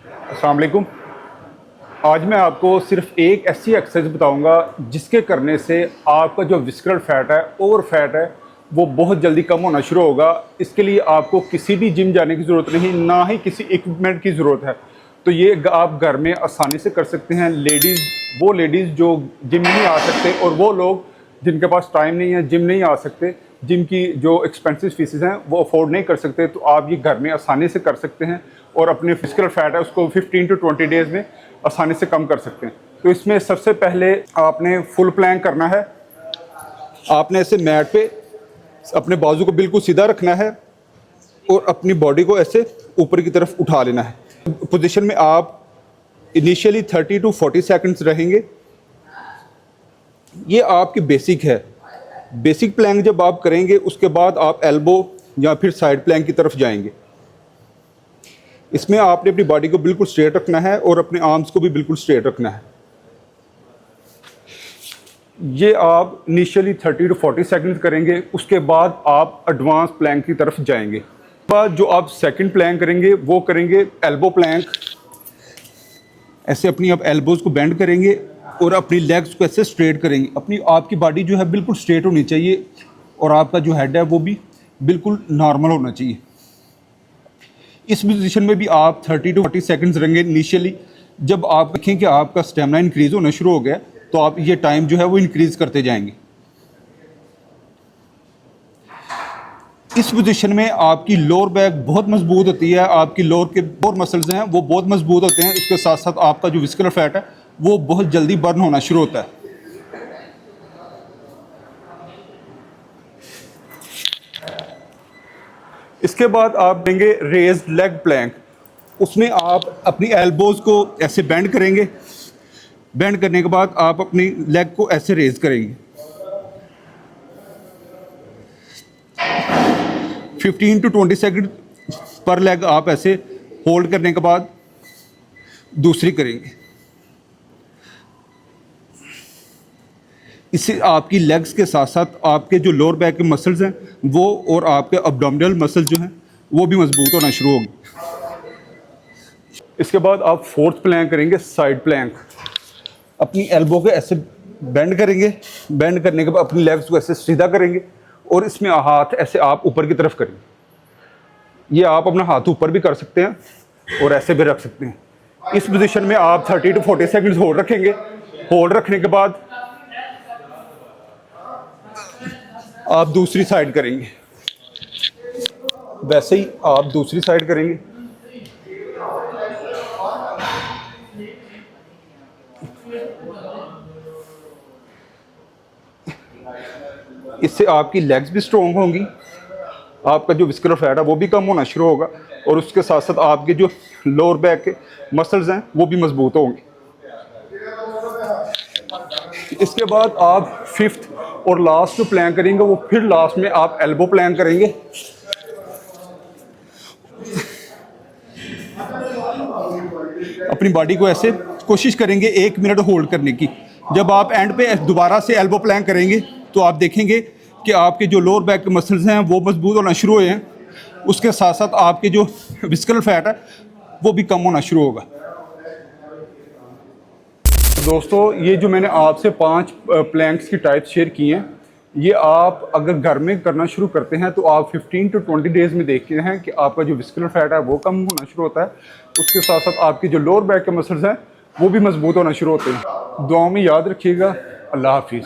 अस्सलाम वालेकुम। आज मैं आपको सिर्फ एक ऐसी एक्सरसाइज बताऊंगा जिसके करने से आपका जो विस्करल फैट है, ओवर फैट है, वो बहुत जल्दी कम होना शुरू होगा। इसके लिए आपको किसी भी जिम जाने की ज़रूरत नहीं, ना ही किसी इक्विपमेंट की ज़रूरत है। तो ये आप घर में आसानी से कर सकते हैं। वो लेडीज़ जो जिम नहीं आ सकते और वो लोग जिनके पास टाइम नहीं है, जिम नहीं आ सकते, जिनकी जो एक्सपेंसिव फीसेस हैं वो अफोर्ड नहीं कर सकते, तो आप ये घर में आसानी से कर सकते हैं और अपने फिजिकल फैट है उसको 15 टू 20 डेज़ में आसानी से कम कर सकते हैं। तो इसमें सबसे पहले आपने फुल प्लैंक करना है। आपने ऐसे मैट पे अपने बाजू को बिल्कुल सीधा रखना है और अपनी बॉडी को ऐसे ऊपर की तरफ उठा लेना है। पोजीशन में आप इनिशियली 30 टू 40 सेकंड्स रहेंगे। ये आपकी बेसिक है। बेसिक प्लैंक जब आप करेंगे उसके बाद आप एल्बो या फिर साइड प्लैंक की तरफ जाएंगे। इसमें आपने अपनी बॉडी को बिल्कुल स्ट्रेट रखना है और अपने आर्म्स को भी बिल्कुल स्ट्रेट रखना है। ये आप इनिशियली 30 टू 40 सेकंड करेंगे। उसके बाद आप एडवांस प्लैंक की तरफ जाएंगे। बाद जो आप सेकंड प्लैंक करेंगे वो करेंगे एल्बो प्लैंक। ऐसे अपनी आप एल्बोज को बेंड करेंगे और अपनी लेग्स को ऐसे स्ट्रेट करेंगे। आपकी बॉडी जो है बिल्कुल स्ट्रेट होनी चाहिए और आपका जो हेड है वो भी बिल्कुल नॉर्मल होना चाहिए। इस पोजीशन में भी आप 30 टू 40 सेकंड्स रहेंगे इनिशियली। जब आप देखें कि आपका स्टेमिना इंक्रीज होना शुरू हो गया तो आप ये टाइम जो है वो इंक्रीज करते जाएंगे। इस पोजीशन में आपकी लोअर बैक बहुत मजबूत होती है। आपकी लोअर के और मसल्स हैं वो बहुत मजबूत होते हैं। इसके साथ साथ आपका जो विस्कुलर फैट है वो बहुत जल्दी बर्न होना शुरू होता है। इसके बाद आप देंगे रेज्ड लेग प्लैंक। उसमें आप अपनी एल्बोज को ऐसे बेंड करेंगे। बेंड करने के बाद आप अपनी लेग को ऐसे रेज करेंगे। 15 टू 20 सेकंड पर लेग आप ऐसे होल्ड करने के बाद दूसरी करेंगे। इससे आपकी लेग्स के साथ साथ आपके जो लोअर बैक के मसल्स हैं वो और आपके अब्डोमिनल मसल्स जो हैं वो भी मजबूत होना शुरू होंगे। इसके बाद आप फोर्थ प्लैंक करेंगे, साइड प्लैंक। अपनी एल्बो को ऐसे बेंड करेंगे। बेंड करने के बाद अपनी लेग्स को ऐसे सीधा करेंगे और इसमें हाथ ऐसे आप ऊपर की तरफ करेंगे। ये आप अपना हाथ ऊपर भी कर सकते हैं और ऐसे भी रख सकते हैं। इस पोजीशन में आप 30 टू 40 सेकंड्स होल्ड रखेंगे। होल्ड रखने के बाद आप दूसरी साइड करेंगे। वैसे ही आप दूसरी साइड करेंगे। इससे आपकी लेग्स भी स्ट्रॉन्ग होंगी, आपका जो विस्कुलर फैट है वो भी कम होना शुरू होगा और उसके साथ साथ आपके जो लोअर बैक के मसल्स हैं वो भी मजबूत होंगे। इसके बाद आप फिफ्थ और लास्ट जो प्लैंक करेंगे वो फिर लास्ट में आप एल्बो प्लैंक करेंगे। अपनी बॉडी को ऐसे कोशिश करेंगे 1 मिनट होल्ड करने की। जब आप एंड पे दोबारा से एल्बो प्लैंक करेंगे तो आप देखेंगे कि आपके जो लोअर बैक के मसल्स हैं वो मजबूत होना शुरू हुए हैं। उसके साथ साथ आपके जो विस्कुलर फैट है वो भी कम होना शुरू होगा। दोस्तों, ये जो मैंने आपसे 5 प्लैंक्स की टाइप्स शेयर की हैं, ये आप अगर घर में करना शुरू करते हैं तो आप 15 टू 20 डेज़ में देखते हैं कि आपका जो विस्कुलर फैट है वो कम होना शुरू होता है। उसके साथ साथ आपकी जो लोअर बैक के मसल्स हैं वो भी मजबूत होना शुरू होते हैं। दुआओं में याद रखिएगा। अल्लाह हाफिज़।